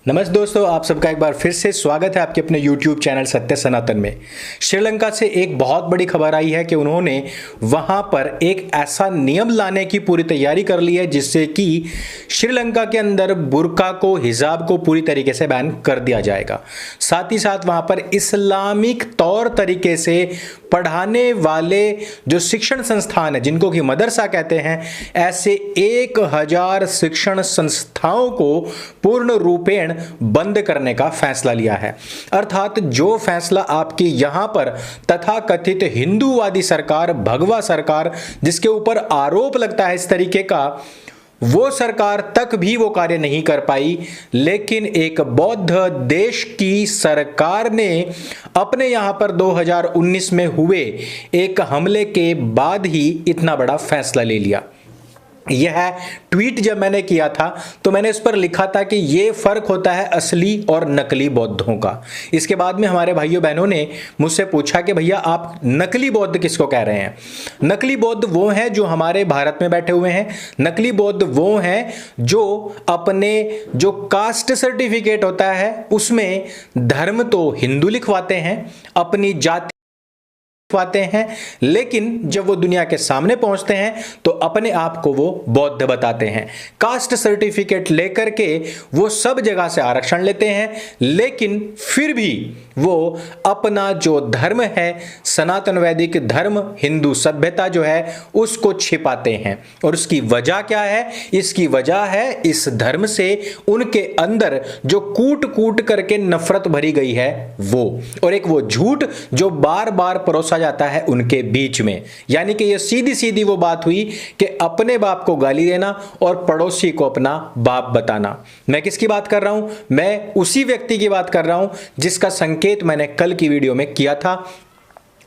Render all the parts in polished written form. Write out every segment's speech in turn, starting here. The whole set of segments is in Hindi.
नमस्ते दोस्तों, आप सबका एक बार फिर से स्वागत है आपके अपने YouTube चैनल सत्य सनातन में। श्रीलंका से एक बहुत बड़ी खबर आई है कि उन्होंने वहां पर एक ऐसा नियम लाने की पूरी तैयारी कर ली है जिससे कि श्रीलंका के अंदर बुर्का को, हिजाब को पूरी तरीके से बैन कर दिया जाएगा। साथ ही साथ वहां पर इस्लामिक तौर तरीके से पढ़ाने वाले जो शिक्षण संस्थान है, जिनको कि मदरसा कहते हैं, ऐसे 1000 शिक्षण संस्थाओं को पूर्ण रूपेण बंद करने का फैसला लिया है। अर्थात जो फैसला आपकी यहां पर तथाकथित हिंदूवादी सरकार, भगवा सरकार, जिसके ऊपर आरोप लगता है इस तरीके का, वो सरकार तक भी वो कार्य नहीं कर पाई, लेकिन एक बौद्ध देश की सरकार ने अपने यहां पर 2019 में हुए एक हमले के बाद ही इतना बड़ा फैसला ले लिया। यह ट्वीट जब मैंने किया था तो मैंने इस पर लिखा था कि यह फर्क होता है असली और नकली बौद्धों का। इसके बाद में हमारे भाइयों बहनों ने मुझसे पूछा कि भैया आप नकली बौद्ध किसको कह रहे हैं। नकली बौद्ध वो हैं जो हमारे भारत में बैठे हुए हैं। नकली बौद्ध वो हैं जो अपने जो कास्ट सर्टिफिकेट होता है उसमें धर्म तो हिंदू लिखवाते हैं, अपनी जाति पाते हैं, लेकिन जब वो दुनिया के सामने पहुंचते हैं तो अपने आप को वो बौद्ध बताते हैं। कास्ट सर्टिफिकेट लेकर के वो सब जगह से आरक्षण लेते हैं, लेकिन फिर भी वो अपना जो धर्म है, सनातन वैदिक धर्म, हिंदू सभ्यता जो है, उसको छिपाते हैं। और उसकी वजह क्या है? इसकी वजह है इस धर्म से उनके अंदर जो कूट कूट करके नफरत भरी गई है वो, और एक वो झूठ जो बार बार परोसा जाता है उनके बीच में। यानी कि ये सीधी सीधी वो बात हुई कि अपने बाप को गाली देना और पड़ोसी को अपना बाप बताना। मैं किसकी बात कर रहा हूं? मैं उसी व्यक्ति की बात कर रहा हूं जिसका संकेत मैंने कल की वीडियो में किया था।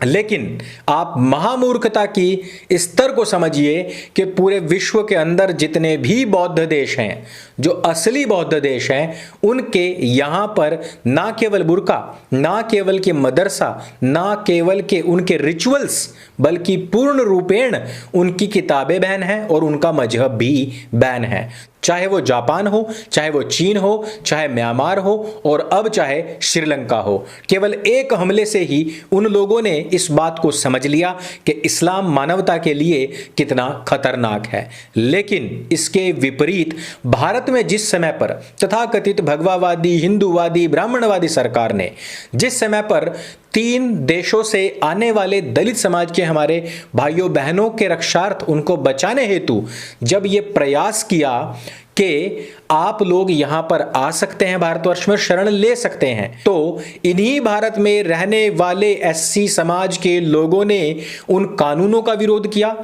लेकिन आप महामूर्खता की स्तर को समझिए कि पूरे विश्व के अंदर जितने भी बौद्ध देश हैं, जो असली बौद्ध देश हैं, उनके यहां पर ना केवल बुर्का, ना केवल के मदरसा, ना केवल के उनके रिचुअल्स, बल्कि पूर्ण रूपेण उनकी किताबें बैन हैं और उनका मजहब भी बैन है। चाहे वो जापान हो, चाहे वो चीन हो, चाहे म्यांमार हो, और अब चाहे श्रीलंका हो। केवल एक हमले से ही उन लोगों ने इस बात को समझ लिया कि इस्लाम मानवता के लिए कितना खतरनाक है। लेकिन इसके विपरीत भारत में जिस समय पर तथाकथित भगवावादी, हिंदूवादी, ब्राह्मणवादी सरकार ने जिस समय पर 3 देशों से आने वाले दलित समाज के हमारे भाइयों बहनों के रक्षार्थ, उनको बचाने हेतु जब ये प्रयास किया कि आप लोग यहां पर आ सकते हैं, भारतवर्ष में शरण ले सकते हैं, तो इन्हीं भारत में रहने वाले एससी समाज के लोगों ने उन कानूनों का विरोध किया।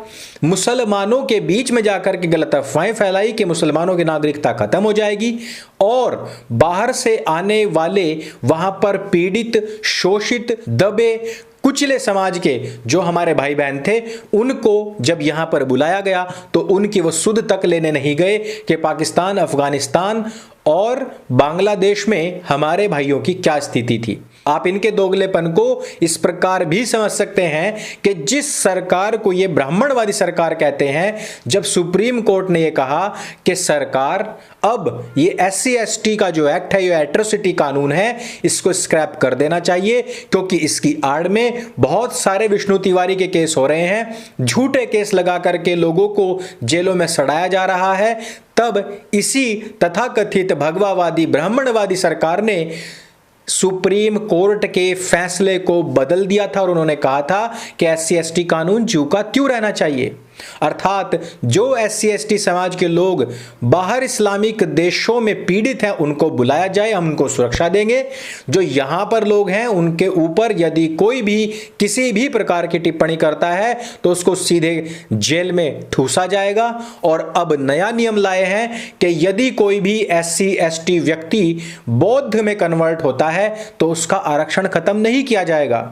मुसलमानों के बीच में जाकर के गलत अफवाहें फैलाई कि मुसलमानों की नागरिकता खत्म हो जाएगी, और बाहर से आने वाले वहां पर पीड़ित, शोषित, दबे, कुचले समाज के जो हमारे भाई बहन थे, उनको जब यहां पर बुलाया गया तो उनकी वो सुध तक लेने नहीं गए कि पाकिस्तान, अफगानिस्तान और बांग्लादेश में हमारे भाइयों की क्या स्थिति थी। आप इनके दोगलेपन को इस प्रकार भी समझ सकते हैं कि जिस सरकार को ये ब्राह्मणवादी सरकार कहते हैं, जब सुप्रीम कोर्ट ने ये कहा कि सरकार अब ये SC ST का जो एक्ट है, ये एट्रोसिटी कानून है, इसको स्क्रैप कर देना चाहिए, क्योंकि इसकी आड़ में बहुत सारे विष्णु तिवारी के केस हो रहे हैं, झूठे केस लगा करके लोगों को जेलों में सड़ाया जा रहा है। तब इसी तथाकथित भगवावादी, ब्राह्मणवादी सरकार ने सुप्रीम कोर्ट के फैसले को बदल दिया था और उन्होंने कहा था कि SC ST कानून ज्यों का त्यों रहना चाहिए। अर्थात जो SC ST समाज के लोग बाहर इस्लामिक देशों में पीड़ित हैं, उनको बुलाया जाए, हम उनको सुरक्षा देंगे। जो यहां पर लोग हैं, उनके ऊपर यदि कोई भी किसी भी प्रकार की टिप्पणी करता है तो उसको सीधे जेल में ठूसा जाएगा। और अब नया नियम लाए हैं कि यदि कोई भी SC ST व्यक्ति बौद्ध में कन्वर्ट होता है तो उसका आरक्षण खत्म नहीं किया जाएगा।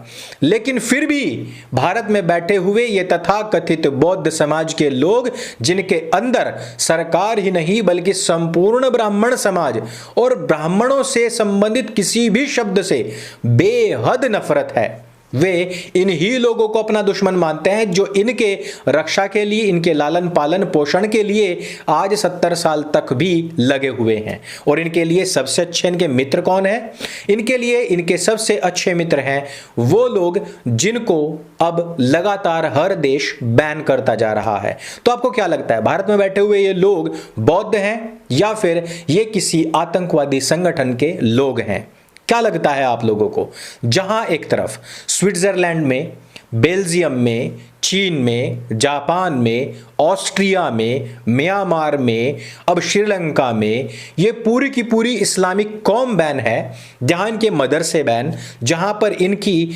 लेकिन फिर भी भारत में बैठे हुए ये तथाकथित बौद्ध समाज के लोग, जिनके अंदर सरकार ही नहीं बल्कि संपूर्ण ब्राह्मण समाज और ब्राह्मणों से संबंधित किसी भी शब्द से बेहद नफरत है, वे इन्हीं लोगों को अपना दुश्मन मानते हैं जो इनके रक्षा के लिए, इनके लालन पालन पोषण के लिए आज 70 साल तक भी लगे हुए हैं। और इनके लिए सबसे अच्छे इनके मित्र कौन है? इनके लिए इनके सबसे अच्छे मित्र हैं वो लोग जिनको अब लगातार हर देश बैन करता जा रहा है। तो आपको क्या लगता है, भारत में बैठे हुए ये लोग बौद्ध हैं या फिर ये किसी आतंकवादी संगठन के लोग हैं? क्या लगता है आप लोगों को? जहां एक तरफ स्विट्जरलैंड में, बेल्जियम में, चीन में, जापान में, ऑस्ट्रिया में, म्यांमार में, अब श्रीलंका में ये पूरी की पूरी इस्लामिक कौम बैन है, जहां इनके मदरसे बैन, जहां पर इनकी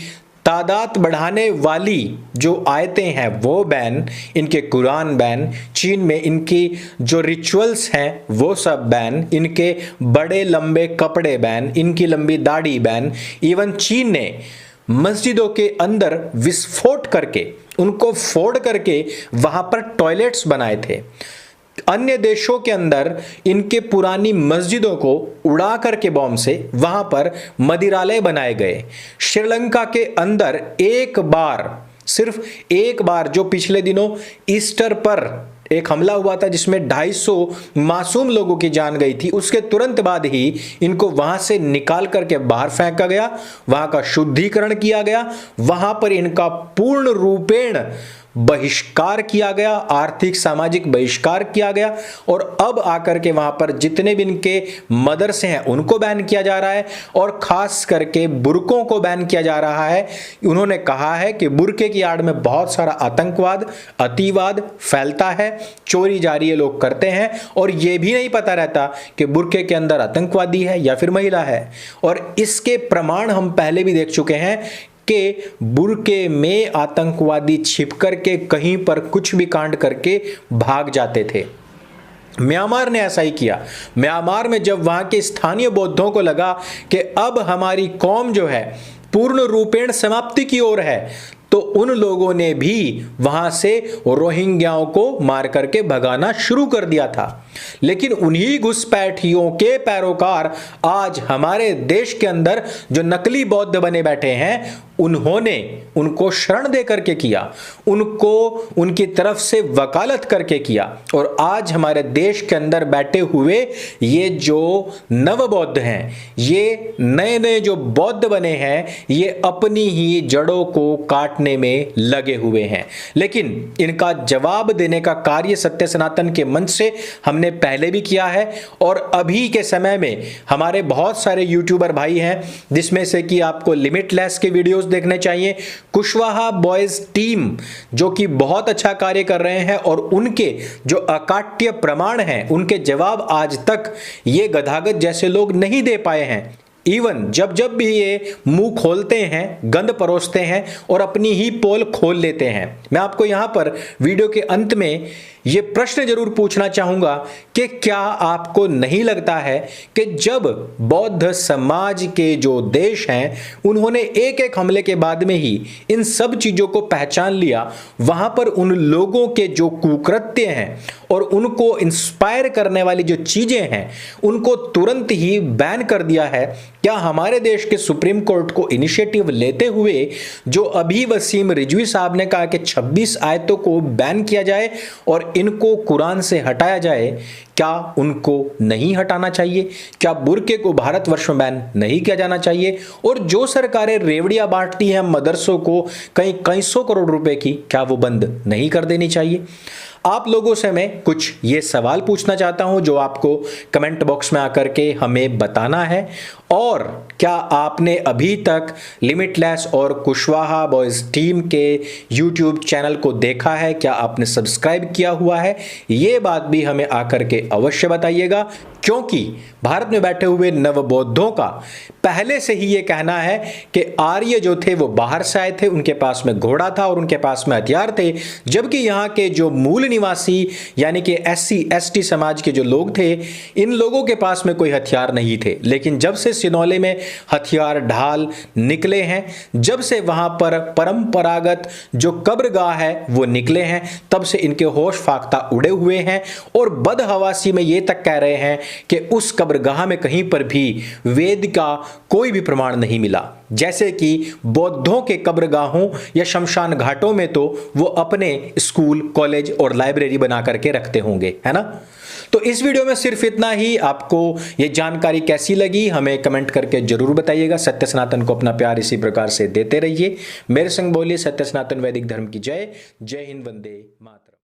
तादाद बढ़ाने वाली जो आयतें हैं वो बैन, इनके कुरान बैन, चीन में इनकी जो रिचुअल्स हैं वो सब बैन, इनके बड़े लंबे कपड़े बैन, इनकी लंबी दाढ़ी बैन। इवन चीन ने मस्जिदों के अंदर विस्फोट करके, उनको फोड़ करके वहां पर टॉयलेट्स बनाए थे। अन्य देशों के अंदर इनके पुरानी मस्जिदों को उड़ा करके बॉम्ब से वहां पर मदिरालय बनाए गए। श्रीलंका के अंदर एक बार, सिर्फ एक बार, जो पिछले दिनों ईस्टर पर एक हमला हुआ था जिसमें 250 मासूम लोगों की जान गई थी, उसके तुरंत बाद ही इनको वहां से निकाल करके बाहर फेंका गया, वहां का शुद्धिकरण किया गया, वहां पर इनका पूर्ण रूपेण बहिष्कार किया गया, आर्थिक सामाजिक बहिष्कार किया गया। और अब आकर के वहां पर जितने भी इनके मदरसे हैं उनको बैन किया जा रहा है और खास करके बुर्कों को बैन किया जा रहा है। उन्होंने कहा है कि बुर्के की आड़ में बहुत सारा आतंकवाद, अतिवाद फैलता है, चोरी जारी ये लोग करते हैं और ये भी नहीं पता रहता कि बुर्के के अंदर आतंकवादी है या फिर महिला है। और इसके प्रमाण हम पहले भी देख चुके हैं कि बुर्के में आतंकवादी छिप करके कहीं पर कुछ भी कांड करके भाग जाते थे। म्यांमार ने ऐसा ही किया। म्यांमार में जब वहां के स्थानीय बौद्धों को लगा कि अब हमारी कौम जो है पूर्ण रूपेण समाप्ति की ओर है, तो उन लोगों ने भी वहां से रोहिंग्याओं को मार करके भगाना शुरू कर दिया था। लेकिन उन्हीं घुसपैठियों के पैरोकार आज हमारे देश के अंदर जो नकली बौद्ध बने बैठे हैं, उन्होंने उनको शरण दे करके किया, उनको उनकी तरफ से वकालत करके किया। और आज हमारे देश के अंदर बैठे हुए ये जो नव बौद्ध हैं, ये नए नए जो बौद्ध बने हैं, ये अपनी ही जड़ों को काटने में लगे हुए हैं। लेकिन इनका जवाब देने का कार्य सत्य सनातन के मंच से हमने पहले भी किया है। और अभी के समय में हमारे बहुत सारे यूट्यूबर भाई हैं, जिसमें से कि आपको लिमिटलेस के वीडियोस देखने चाहिए, कुशवाहा बॉयज टीम जो कि बहुत अच्छा कार्य कर रहे हैं और उनके जो अकाट्य प्रमाण हैं, उनके जवाब आज तक ये गधागध जैसे लोग नहीं दे पाए हैं। इवन जब जब भी ये मुंह खोलते हैं, गंद परोसते हैं और अपनी ही पोल खोल लेते हैं। मैं आपको यहां पर वीडियो के अंत में ये प्रश्न जरूर पूछना चाहूंगा कि क्या आपको नहीं लगता है कि जब बौद्ध समाज के जो देश हैं उन्होंने एक एक हमले के बाद में ही इन सब चीजों को पहचान लिया, वहां पर उन लोगों के जो कुकृत्य हैं और उनको इंस्पायर करने वाली जो चीजें हैं उनको तुरंत ही बैन कर दिया है, क्या हमारे देश के सुप्रीम कोर्ट को इनिशिएटिव लेते हुए जो अभी वसीम रिजवी साहब ने कहा कि 26 आयतों को बैन किया जाए और इनको कुरान से हटाया जाए, क्या उनको नहीं हटाना चाहिए? क्या बुर्के को भारतवर्ष में बैन नहीं किया जाना चाहिए? और जो सरकारें रेवड़ियां बांटती हैं मदरसों को कई सौ करोड़ रुपए की, क्या वो बंद नहीं कर देनी चाहिए? आप लोगों से मैं कुछ ये सवाल पूछना चाहता हूं जो आपको कमेंट बॉक्स में आकर के हमें बताना है। और क्या आपने अभी तक लिमिटलेस और कुशवाहा बॉयज टीम के यूट्यूब चैनल को देखा है? क्या आपने सब्सक्राइब किया हुआ है? ये बात भी हमें आकर के अवश्य बताइएगा, क्योंकि भारत में बैठे हुए नवबौद्धों का पहले से ही ये कहना है कि आर्य जो थे वो बाहर से आए थे, उनके पास में घोड़ा था और उनके पास में हथियार थे, जबकि यहाँ के जो मूल निवासी यानी कि SC ST समाज के जो लोग थे, इन लोगों के पास में कोई हथियार नहीं थे। लेकिन जब से सिनौले में हथियार ढाल निकले हैं, जब से वहां पर परंपरागत जो कब्रगाह है वो निकले हैं, तब से इनके होश फाख्ता उड़े हुए हैं और बदहवा कल्पवासी में ये तक कह रहे हैं कि उस कब्रगाह में कहीं पर भी वेद का कोई भी प्रमाण नहीं मिला। जैसे कि बौद्धों के कब्रगाहों या शमशान घाटों में तो वो अपने स्कूल, कॉलेज और लाइब्रेरी बना करके रखते होंगे, है ना। तो इस वीडियो में सिर्फ इतना ही। आपको ये जानकारी कैसी लगी हमें कमेंट करके जरूर बताइएगा। सत्य सनातन को अपना प्यार इसी प्रकार से देते रहिए। मेरे संग बोलिए सत्य सनातन वैदिक धर्म की जय। जय हिंद, वंदे मातरम।